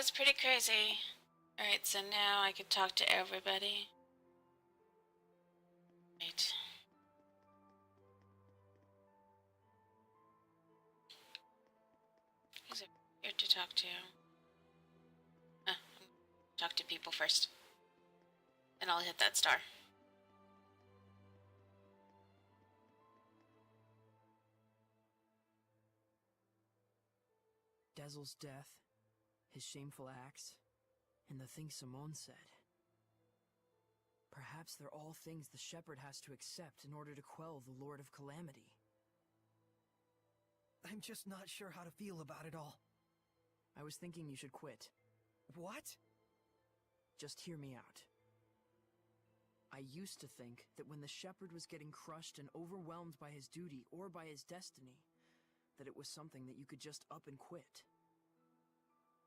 was pretty crazy. Alright, so now I could talk to everybody. Right. Who's here to talk to? Talk to people first. And I'll hit that star. Dezel's death, his shameful acts, and the things Simone said. Perhaps they're all things the shepherd has to accept in order to quell the Lord of Calamity. I'm just not sure how to feel about it all. I was thinking you should quit. What? Just hear me out. I used to think that when the shepherd was getting crushed and overwhelmed by his duty or by his destiny, that it was something that you could just up and quit.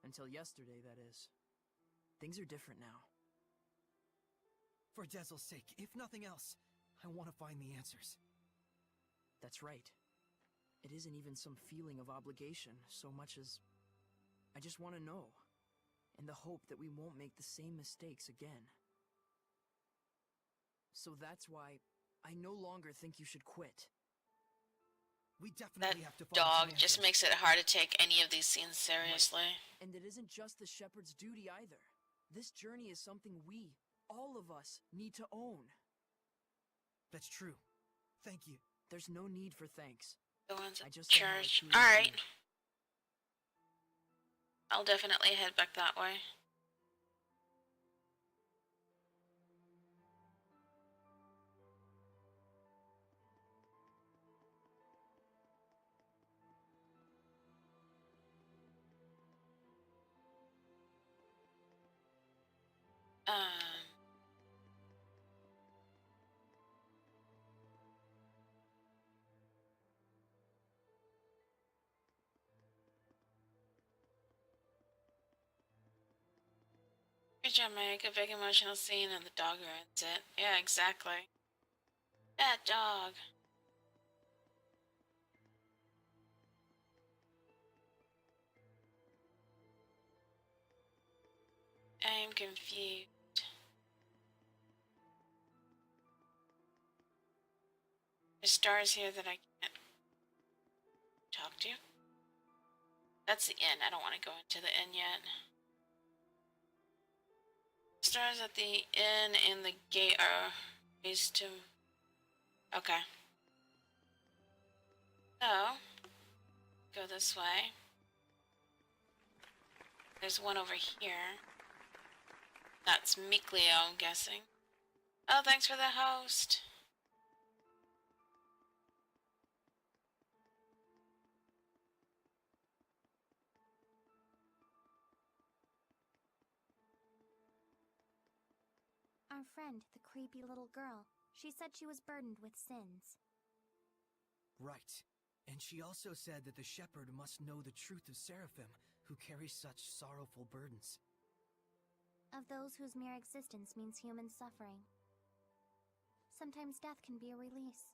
Until yesterday, that is. Things are different now. For Dezel's sake, if nothing else, I want to find the answers. That's right. It isn't even some feeling of obligation so much as I just want to know, in the hope that we won't make the same mistakes again. So that's why I no longer think you should quit. We definitely have to find dog some just answers. makes it hard to take any of these scenes seriously. Right. And it isn't just the shepherd's duty either. This journey is something we, all of us, need to own. That's true. Thank you. There's no need for thanks. The ones I at just said how I church. truly Alright. feel. I'll definitely head back that way. Good job, Maeka. A big emotional scene and the dog ruins it. Yeah, exactly. That dog. I'm confused. There's stars here that I can't talk to. That's the inn. I don't want to go into the inn yet. Stars at the inn and the gate are raised to... Okay. So, go this way. There's one over here. That's Mikleo, I'm guessing. Oh, thanks for the host. Our friend, the creepy little girl, she said she was burdened with sins. Right. And she also said that the shepherd must know the truth of Seraphim, who carry such sorrowful burdens. Of those whose mere existence means human suffering. Sometimes death can be a release.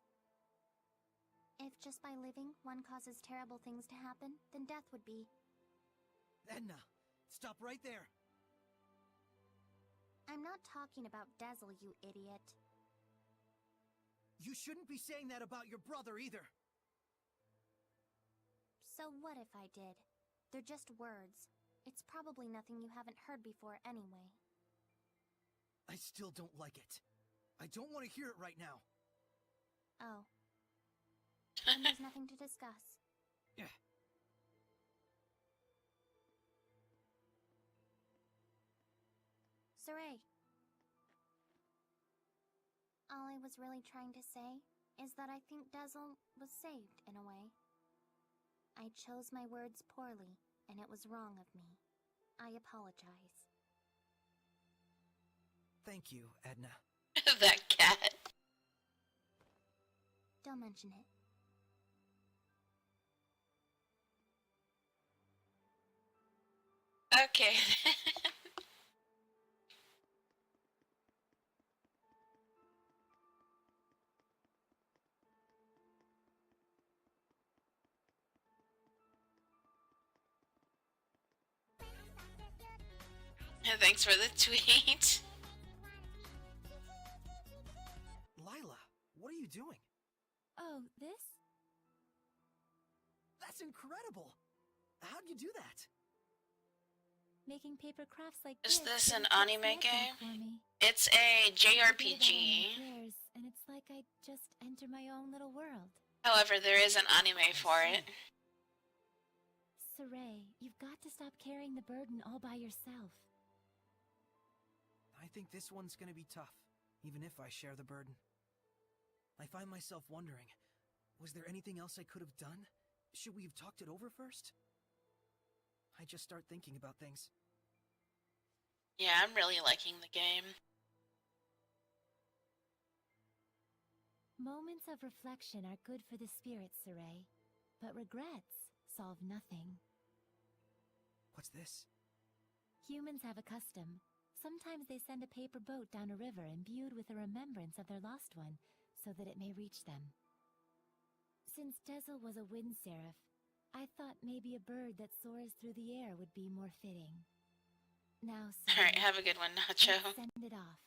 If just by living one causes terrible things to happen, then death would be. Edna, stop right there! I'm not talking about Dezel, you idiot. You shouldn't be saying that about your brother either! So what if I did? They're just words. It's probably nothing you haven't heard before anyway. I still don't like it. I don't want to hear it right now. Oh. Then there's nothing to discuss. Yeah. Saray. All I was really trying to say is that I think Dezel was saved in a way. I chose my words poorly, and it was wrong of me. I apologize. Thank you, Edna. That cat. Don't mention it. Okay. Thanks for the tweet. Lila, what are you doing? Oh, this? That's incredible! How'd you do that? Making paper crafts like Is this this an really anime fits game? for me. It's a I forget about all my JRPG. prayers, and it's like I just enter my own little world. However, there is an anime for it. Saray, you've got to stop carrying the burden all by yourself. I think this one's gonna be tough, even if I share the burden. I find myself wondering, was there anything else I could have done? Should we have talked it over first? I just start thinking about things. Yeah, I'm really liking the game. Moments of reflection are good for the spirit, Saray, but regrets solve nothing. What's this? Humans have a custom. Sometimes they send a paper boat down a river imbued with a remembrance of their lost one, so that it may reach them. Since Dezel was a wind seraph, I thought maybe a bird that soars through the air would be more fitting. Now, Alright, have a good one, Nacho. let's send it off.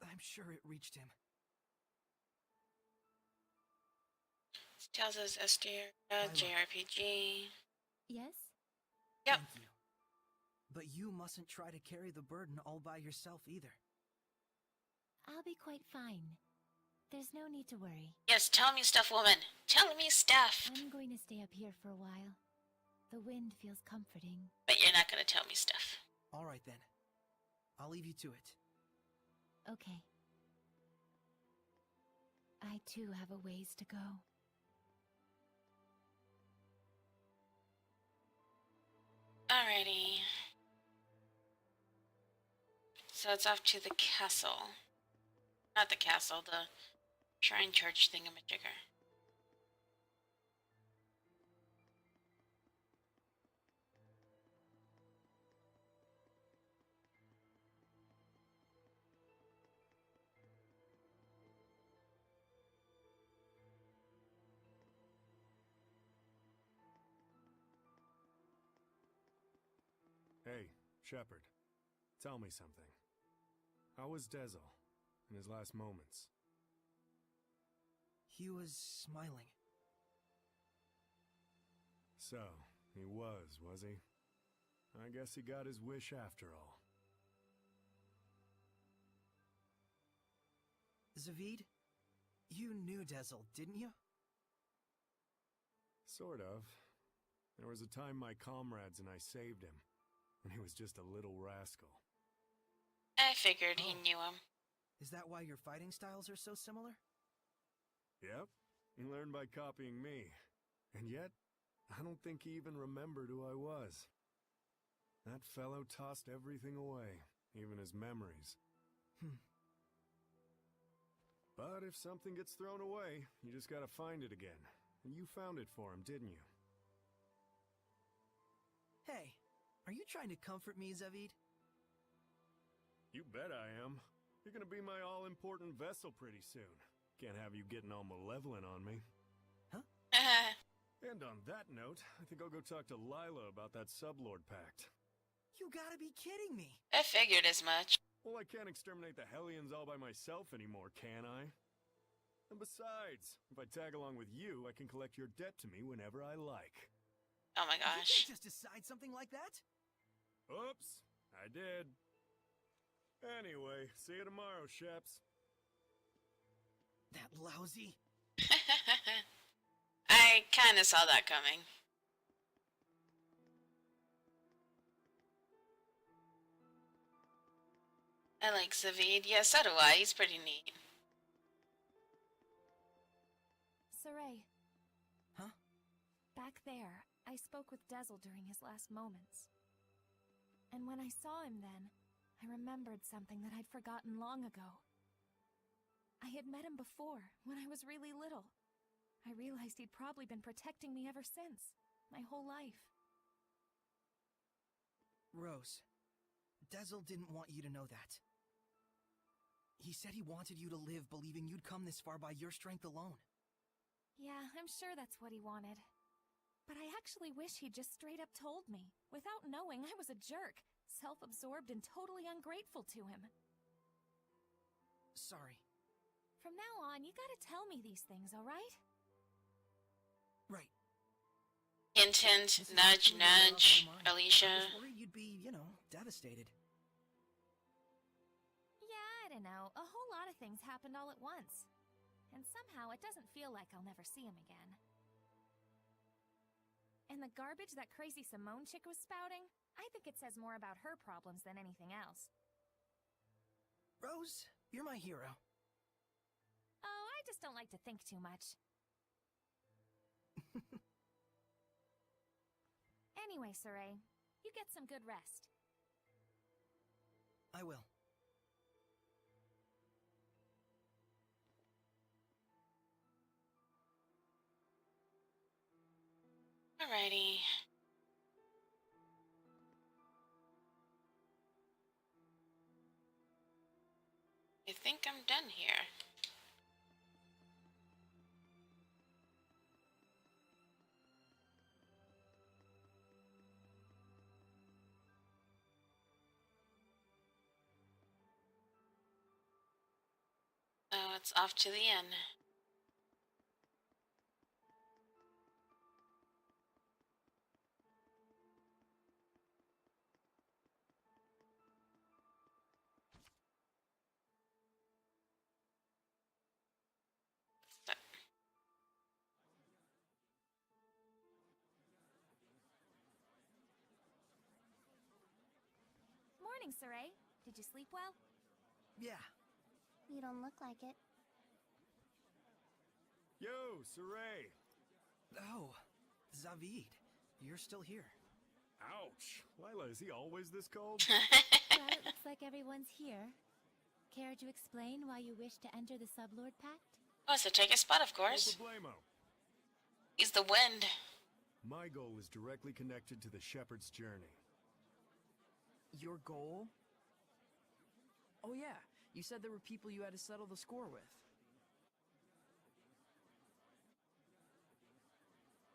I'm sure it reached him. Tales of Zestiria, JRPG. Yes? Yep. Thank you. But you mustn't try to carry the burden all by yourself either. I'll be quite fine. There's no need to worry. Yes, tell me stuff, woman. Tell me stuff. I'm going to stay up here for a while. The wind feels comforting. But you're not gonna tell me stuff. All right then. I'll leave you to it. Okay. I too have a ways to go. Alrighty. So it's off to the castle. Not the castle, the shrine church thingamajigger. Hey, Shepard. Tell me something. How was Dezel in his last moments? He was smiling. So, he was he? I guess he got his wish after all. Zavid, you knew Dezel, didn't you? Sort of. There was a time my comrades and I saved him, when he was just a little rascal. I figured he Oh. knew him. Is that why your fighting styles are so similar? Yep, he learned by copying me. And yet, I don't think he even remembered who I was. That fellow tossed everything away, even his memories. But if something gets thrown away, you just gotta find it again. And you found it for him, didn't you? Hey, are you trying to comfort me, Zavid? You bet I am. You're gonna be my all-important vessel pretty soon. Can't have you getting all malevolent on me. And on that note, I think I'll go talk to Lila about that Sublord Pact. You gotta be kidding me! I figured as much. Well, I can't exterminate the Hellions all by myself anymore, can I? And besides, if I tag along with you, I can collect your debt to me whenever I like. Oh my You gosh. can't just decide something like that! Oops, I did. Anyway, see you tomorrow, Sheps. That lousy... I kinda saw that coming. I like Zavid. Yeah, so do I. He's pretty neat. Saray. Huh? Back there, I spoke with Dezel during his last moments. And when I saw him then, I remembered something that I'd forgotten long ago. I had met him before, when I was really little. I realized he'd probably been protecting me ever since, my whole life. Rose, Dezel didn't want you to know that. He said he wanted you to live believing you'd come this far by your strength alone. Yeah, I'm sure that's what he wanted. But I actually wish he'd just straight up told me, without knowing I was a jerk, self-absorbed and totally ungrateful to him. Sorry. From now on, you gotta tell me these things, alright? Right. Hint, hint, This is nudge, actually what got off nudge, my mind. I Alicia. was worried you'd be, devastated. Yeah, I don't know. A whole lot of things happened all at once. And somehow it doesn't feel like I'll never see him again. And the garbage that crazy Simone chick was spouting, I think it says more about her problems than anything else. Rose, you're my hero. Oh, I just don't like to think too much. Anyway, Saray, you get some good rest. I will. Alrighty. I think I'm done here. Oh, it's off to the inn. Morning, Saray. Did you sleep well? Yeah. You don't look like it. Yo, Saray! Oh, Zavid, you're still here. Ouch! Lila, is he always this cold? Well, it looks like everyone's here. Care to explain why you wish to enter the Sublord Pact? Oh, so take a spot, of course. No problemo. He's the wind. My goal is directly connected to the Shepherd's journey. Your goal? Oh yeah, you said there were people you had to settle the score with.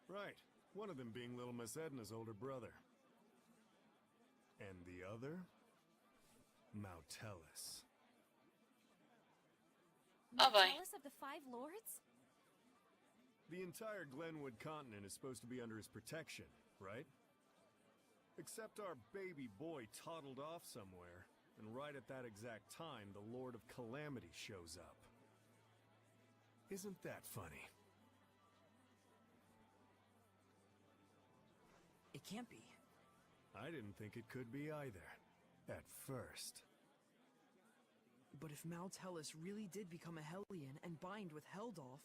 Right. One of them being little Miss Edna's older brother. And the other? Malevolence. Oh boy. Jealous of the Five Lords? The entire Glenwood continent is supposed to be under his protection, right? Except our baby boy toddled off somewhere, and right at that exact time, the Lord of Calamity shows up. Isn't that funny? It can't be. I didn't think it could be either. At first. But if Malevolence really did become a Hellion and bind with Heldolf...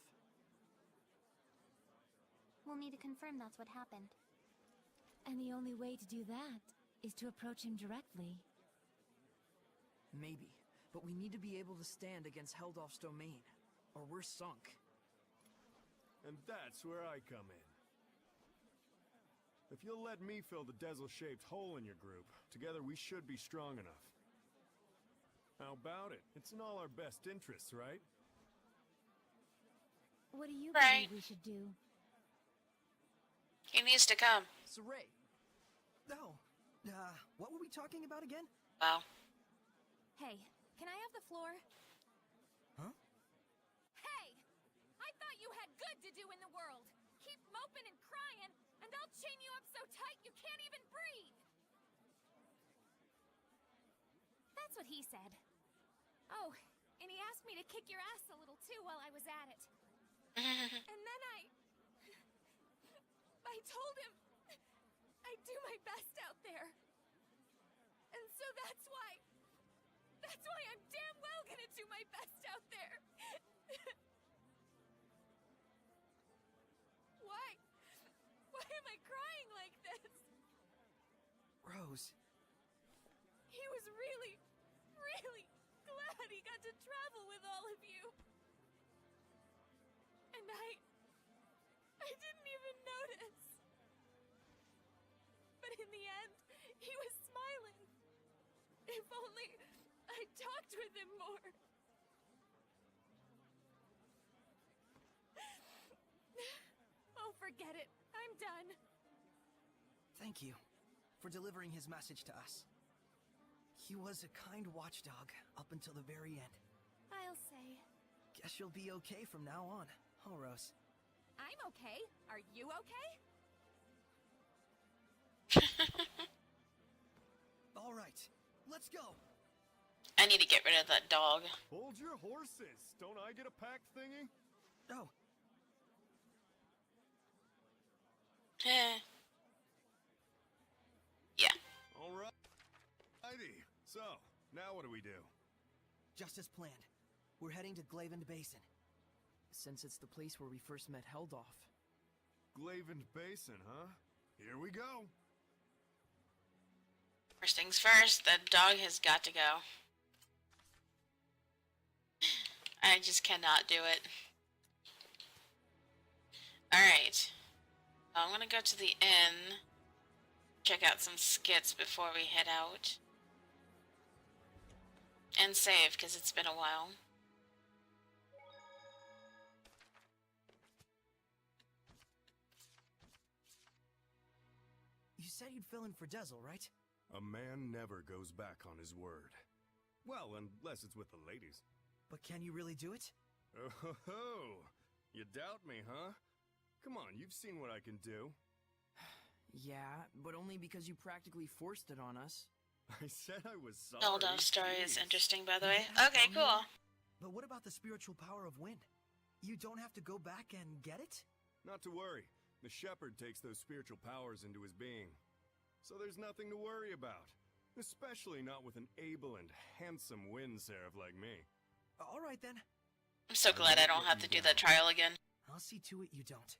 We'll need to confirm that's what happened. And the only way to do that is to approach him directly. Maybe. But we need to be able to stand against Heldolf's domain, or we're sunk. And that's where I come in. If you'll let me fill the Dezel-shaped hole in your group, together we should be strong enough. How about it? It's in all our best interests, right? What do you Right. believe we should do? He needs to come. Saray! Oh, what were we talking about again? Wow. Hey, can I have the floor? Huh? Hey! I thought you had good to do in the world! Keep moping and crying, and I'll chain you up so tight you can't even breathe! That's what he said. Oh, and he asked me to kick your ass a little too while I was at it. And then I told him I'd do my best out there. And so that's why I'm damn well gonna do my best out there. Why am I crying like this? Rose. He was really, really glad he got to travel with all of you. And I didn't even notice. But in the end, he was smiling If only I talked with him more. Oh, forget it. I'm done. Thank you for delivering his message to us. He was a kind watchdog up until the very end. I'll say. Guess you'll be okay from now on, huh, Rose? I'm okay. Are you okay? All right, let's go. I need to get rid of that dog. Hold your horses. Don't I get a pack thingy? Oh, Eh. Yeah. All right. Righty. So, now what do we do? just as planned. We're heading to Glavend Basin. Since it's the place where we first met Heldoff. Glavend Basin, huh? Here we go. First things first, the dog has got to go. I just cannot do it. Alright. I'm gonna go to the inn. Check out some skits before we head out. And save, because it's been a while. You said you'd fill in for Dezel, right? A man never goes back on his word. Well, unless it's with the ladies. But can you really do it? Oh ho ho! You doubt me, huh? Come on, you've seen what I can do. Yeah, but only because you practically forced it on us. I said I was sorry. Heldoff's story is Jeez. interesting, by the way. Yeah, Okay, well, cool. But what about the spiritual power of wind? You don't have to go back and get it? Not to worry. The shepherd takes those spiritual powers into his being. So there's nothing to worry about. Especially not with an able and handsome wind seraph like me. All right then. I'm so glad I don't have to do that trial again. I'll see to it you don't.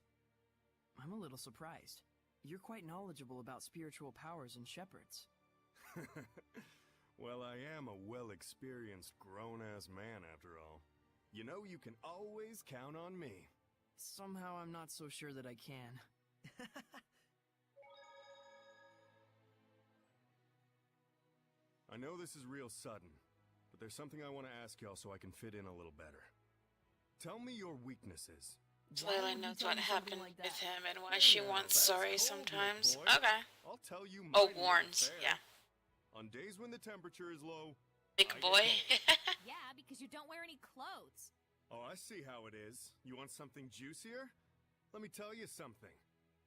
I'm a little surprised. You're quite knowledgeable about spiritual powers and shepherds. Well, I am a well-experienced grown-ass man after all. You know you can always count on me. Somehow I'm not so sure that I can. I know this is real sudden, but there's something I want to ask y'all so I can fit in a little better. Tell me your weaknesses. Why Lily would you knows tell what me something happened like with that? him and why she Well, wants that's sorry cold, sometimes. boy. Okay. I'll tell you Oh, mine warns. fair. Yeah. On days when the temperature is low. Big I get boy. Yeah, because you don't wear any clothes. Oh, I see how it is. You want something juicier? Let me tell you something.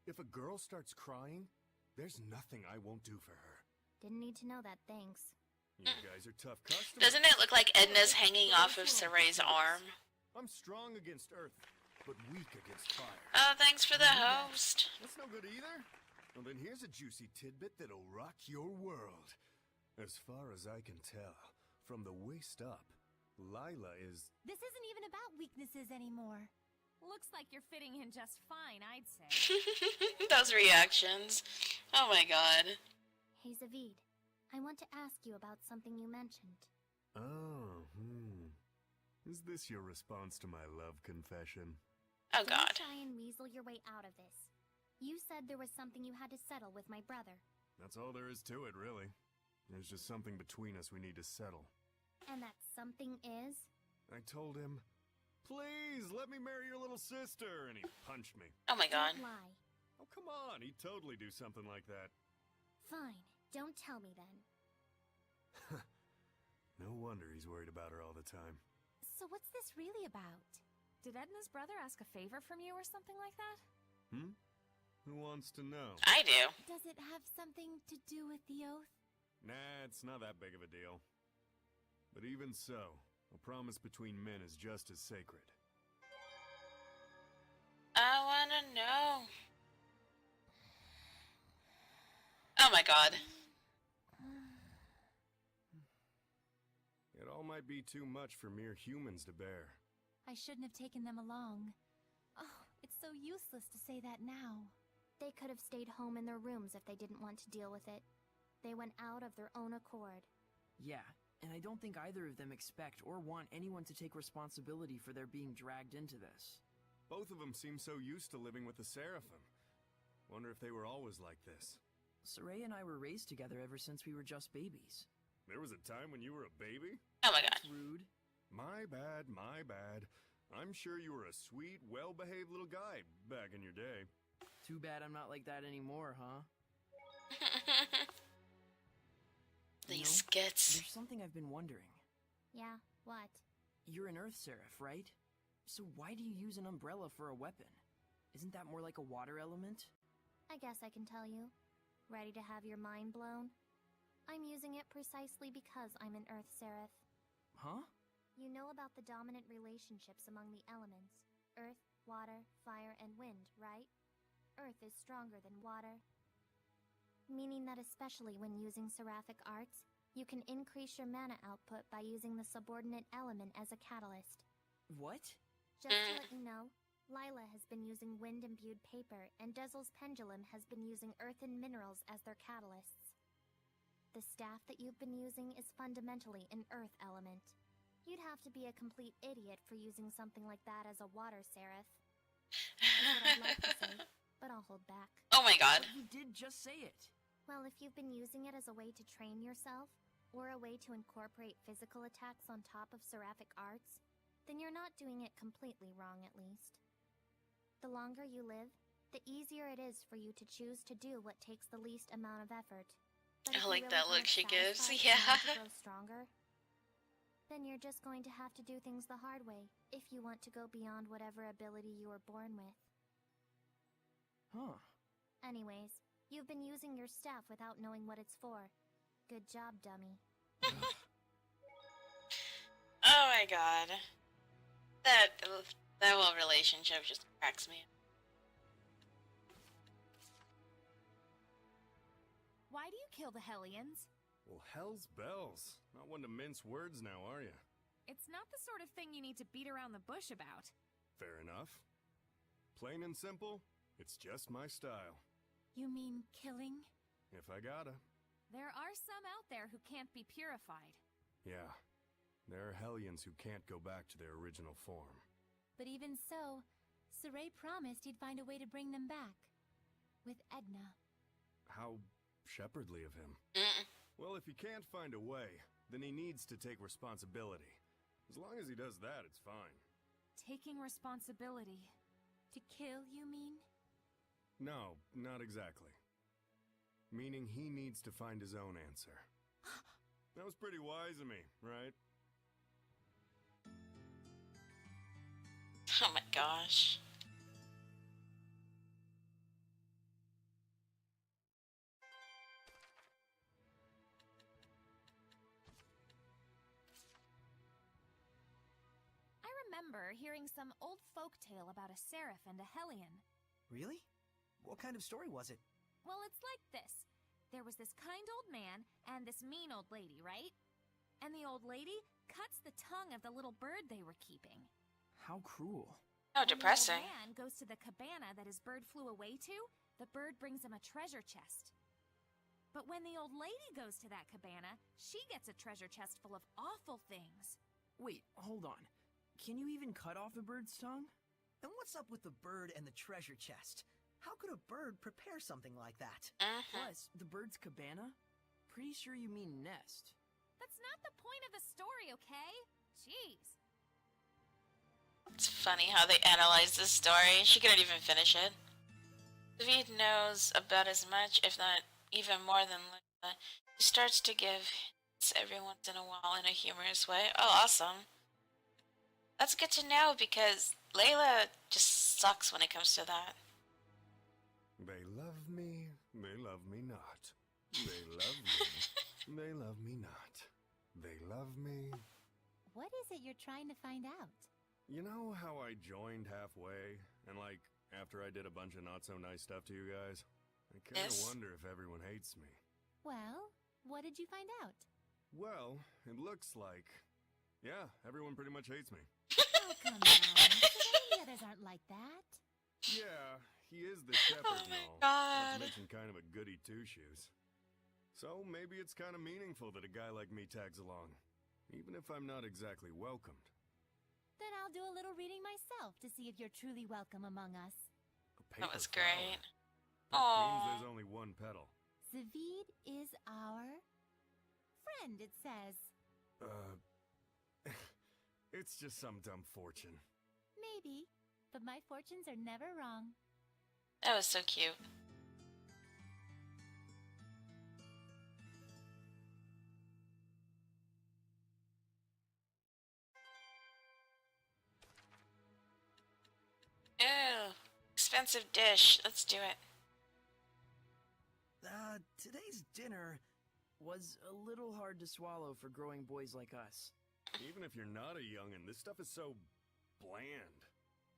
If a girl starts crying, there's nothing I won't do for her. Didn't need to know that, thanks. You guys are tough customers. Doesn't it look like Edna's hanging off of Saray's arm? I'm strong against earth, but weak against fire. Oh, thanks for the host. That's no good either. Well, then here's a juicy tidbit that'll rock your world. As far as I can tell, from the waist up, Lila is... This isn't even about weaknesses anymore. Looks like you're fitting in just fine, I'd say. Those reactions. Oh my god. Hey, Zavid. I want to ask you about something you mentioned. Oh, Is this your response to my love confession? Oh god. Don't try and weasel your way out of this. You said there was something you had to settle with my brother. That's all there is to it, really. There's just something between us we need to settle. And that something is? I told him, please, let me marry your little sister, and he punched me. Oh my god. Don't lie. Oh, come on, he'd totally do something like that. Fine. Don't tell me then. No wonder he's worried about her all the time. So what's this really about? Did Edna's brother ask a favor from you or something like that? Who wants to know? I do. Does it have something to do with the oath? Nah, it's not that big of a deal. But even so, a promise between men is just as sacred. I wanna know. Oh my god. It all might be too much for mere humans to bear. I shouldn't have taken them along. Oh, it's so useless to say that now. They could have stayed home in their rooms if they didn't want to deal with it. They went out of their own accord. Yeah, and I don't think either of them expect or want anyone to take responsibility for their being dragged into this. Both of them seem so used to living with the Seraphim. Wonder if they were always like this. Saray and I were raised together ever since we were just babies. There was a time when you were a baby? Oh my god. That's rude. My bad, my bad. I'm sure you were a sweet, well-behaved little guy back in your day. Too bad I'm not like that anymore, huh? You These know, skits. There's something I've been wondering. Yeah, what? You're an Earth Seraph, right? So why do you use an umbrella for a weapon? Isn't that more like a water element? I guess I can tell you. Ready to have your mind blown? I'm using it precisely because I'm an Earth Seraph. Huh? You know about the dominant relationships among the elements. Earth, water, fire, and wind, right? Earth is stronger than water. Meaning that especially when using seraphic arts, you can increase your mana output by using the subordinate element as a catalyst. What? Just to let you know, Lila has been using wind-imbued paper, and Dezel's pendulum has been using earthen minerals as their catalysts. The staff that you've been using is fundamentally an earth element. You'd have to be a complete idiot for using something like that as a water seraph. Is what I'd like to say, but I'll hold back. Oh my god. But you did just say it. Well, if you've been using it as a way to train yourself, or a way to incorporate physical attacks on top of seraphic arts, then you're not doing it completely wrong, at least. The longer you live, the easier it is for you to choose to do what takes the least amount of effort. But if I you like really that look aren't she gives. satisfied Yeah. and want to grow stronger, then you're just going to have to do things the hard way if you want to go beyond whatever ability you were born with. Huh. Anyways, you've been using your staff without knowing what it's for. Good job, dummy. Oh my god. That whole relationship just cracks me up. Why do you kill the Hellions? Well, hell's bells. Not one to mince words now, are you? It's not the sort of thing you need to beat around the bush about. Fair enough. Plain and simple, it's just my style. You mean killing? If I gotta. There are some out there who can't be purified. Yeah. There are Hellions who can't go back to their original form. But even so, Saray promised he'd find a way to bring them back. With Edna. How shepherdly of him. Mm-mm. Well, if he can't find a way, then he needs to take responsibility. As long as he does that, it's fine. Taking responsibility. To kill, you mean? No, not exactly. Meaning he needs to find his own answer. That was pretty wise of me, right? Oh my gosh. I remember hearing some old folktale about a seraph and a hellion. Really? What kind of story was it? Well, it's like this. There was this kind old man and this mean old lady, right? And the old lady cuts the tongue of the little bird they were keeping. How cruel. Oh, When depressing. the old man goes to the cabana that his bird flew away to, the bird brings him a treasure chest. But when the old lady goes to that cabana, she gets a treasure chest full of awful things. Wait, hold on. Can you even cut off a bird's tongue? And what's up with the bird and the treasure chest? How could a bird prepare something like that? Plus, the bird's cabana? Pretty sure you mean nest. That's not the point of the story, okay? Jeez. It's funny how they analyze this story. She couldn't even finish it. David knows about as much, if not even more than Layla. He starts to give hints every once in a while in a humorous way. Oh, awesome. That's good to know because Layla just sucks when it comes to that. They love me not. They love me, they love me not. They love me. What is it you're trying to find out? You know how I joined halfway, and like, after I did a bunch of not-so-nice stuff to you guys? I kinda Yes. wonder if everyone hates me. Well, what did you find out? Well, it looks like... Yeah, everyone pretty much hates me. Oh, come on. The others aren't like that. Yeah, he is the shepherd Oh and my all. God. Not to mention kind of a goody two-shoes. So maybe it's kind of meaningful that a guy like me tags along, even if I'm not exactly welcomed. Then I'll do a little reading myself to see if you're truly welcome among us. A That paper was flower. great. That means Aw. there's only one petal. Zavid is our friend, it says. It's just some dumb fortune. Maybe, but my fortunes are never wrong. That was so cute. Ew, expensive dish. Let's do it. Today's dinner was a little hard to swallow for growing boys like us. Even if you're not a youngin', this stuff is so bland.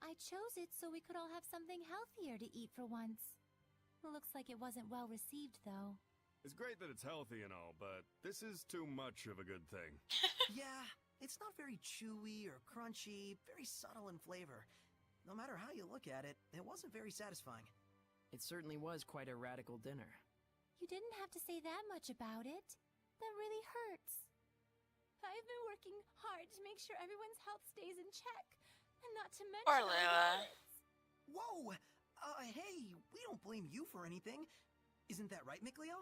I chose it so we could all have something healthier to eat for once. Looks like it wasn't well received, though. It's great that it's healthy and all, but this is too much of a good thing. Yeah, it's not very chewy or crunchy, very subtle in flavor. No matter how you look at it, it wasn't very satisfying. It certainly was quite a radical dinner. You didn't have to say that much about it. That really hurts. I've been working hard to make sure everyone's health stays in check. And not to mention Poor our Layla. habits. Whoa! Hey, we don't blame you for anything. Isn't that right, Mikleo?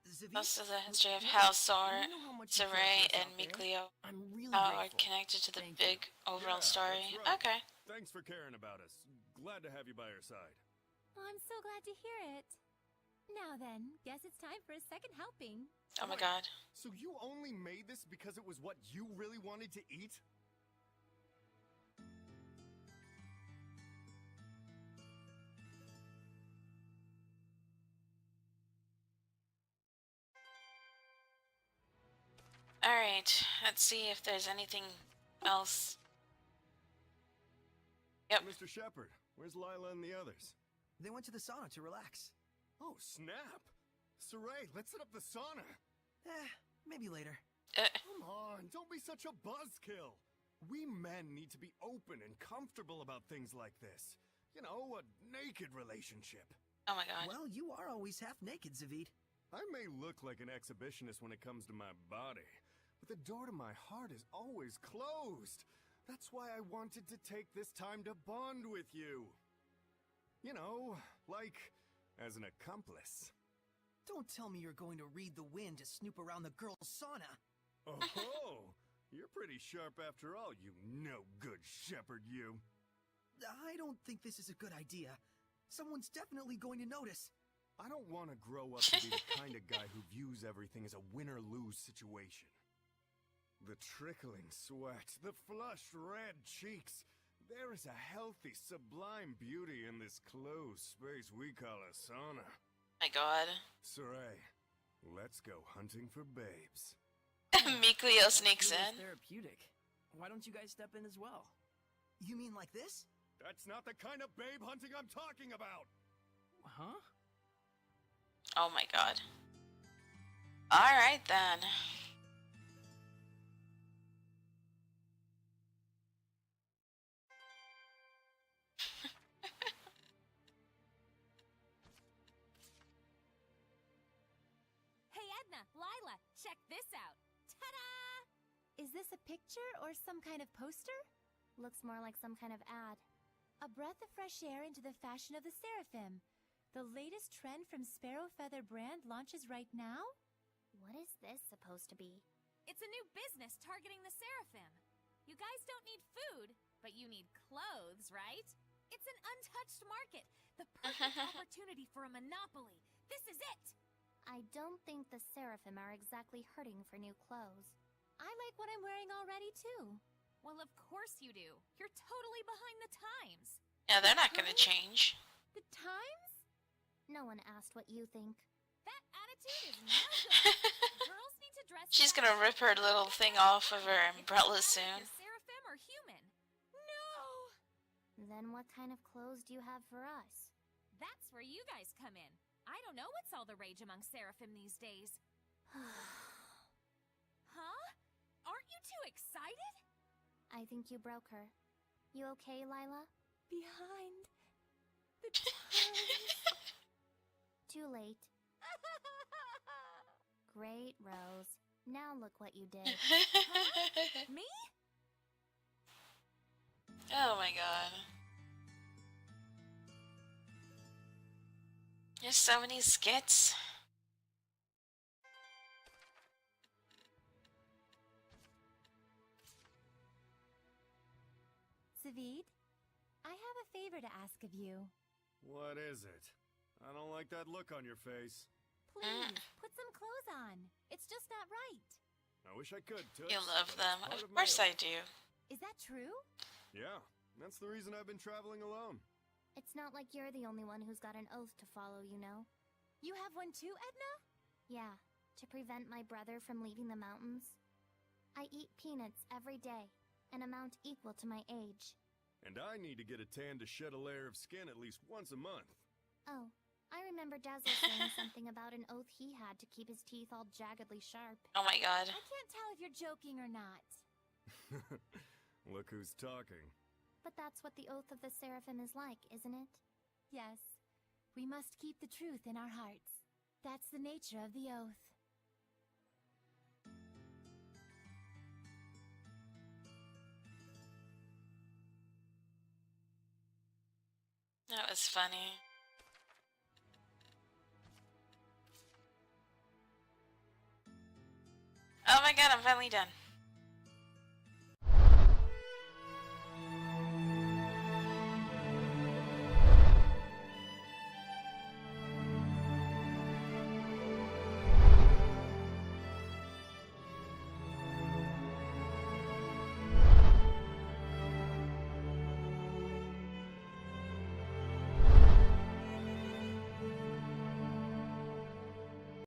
Zivit? Most of the history of Look, Halsor, you know how much you care Saray, for us and out there. Mikleo I'm really are grateful. connected to the Thank you. big overall Yeah, story. that's right. Okay. Thanks for caring about us. Glad to have you by our side. I'm so glad to hear it. Now then, guess it's time for a second helping. Oh my god. So you only made this because it was what you really wanted to eat? Alright, let's see if there's anything else. Yep. Mr. Shepard, where's Lila and the others? They went to the sauna to relax. Oh, snap! Saray, let's set up the sauna! Maybe later. Come on, don't be such a buzzkill! We men need to be open and comfortable about things like this. You know, a naked relationship. Oh my god. Well, you are always half naked, Zivit. I may look like an exhibitionist when it comes to my body, but the door to my heart is always closed. That's why I wanted to take this time to bond with you. You know, like, as an accomplice. Don't tell me you're going to read the wind to snoop around the girl's sauna. Oh, you're pretty sharp after all, you no-good shepherd, you. I don't think this is a good idea. Someone's definitely going to notice. I don't want to grow up to be the kind of guy who views everything as a win-or-lose situation. The trickling sweat, the flushed red cheeks. There is a healthy, sublime beauty in this closed space we call a sauna. My god. Saray, let's go hunting for babes. Mikleo That sneaks feels in. therapeutic. Why don't you guys step in as well? You mean like this? That's not the kind of babe hunting I'm talking about! Huh? Oh my god. Alright then. Hey Edna, Lila, check this out. Ta-da! Is this a picture or some kind of poster? Looks more like some kind of ad. A breath of fresh air into the fashion of the Seraphim. The latest trend from Sparrow Feather brand launches right now? What is this supposed to be? It's a new business targeting the Seraphim. You guys don't need food, but you need clothes, right? It's an untouched market. The perfect opportunity for a monopoly. This is it! I don't think the Seraphim are exactly hurting for new clothes. I like what I'm wearing already, too. Well, of course you do. You're totally behind the times. Yeah, they're not gonna change. The times? No one asked what you think. That attitude is no good. Girls need to dress She's gonna fashionably. rip her little thing off of her umbrella soon. You're Seraphim or human? No! Then what kind of clothes do you have for us? That's where you guys come in. I don't know what's all the rage among Seraphim these days. Huh? Aren't you too excited? I think you broke her. You okay, Lila? Behind the times. Too late. Great, Rose. Now look what you did. Me? Oh my god. There's so many skits. David. I have a favor to ask of you. What is it? I don't like that look on your face. Please, put some clothes on. It's just not right. I wish I could, Toots. You love but it's them. part Of my course I oath. do. Is that true? Yeah, that's the reason I've been traveling alone. It's not like you're the only one who's got an oath to follow, you know? You have one too, Edna? Yeah, to prevent my brother from leaving the mountains. I eat peanuts every day, an amount equal to my age. And I need to get a tan to shed a layer of skin at least once a month. Oh, I remember Dazzle saying something about an oath he had to keep his teeth all jaggedly sharp. Oh my god. I can't tell if you're joking or not. Look who's talking. But that's what the oath of the Seraphim is like, isn't it? Yes, we must keep the truth in our hearts. That's the nature of the oath. That was funny. Oh my god, I'm finally done.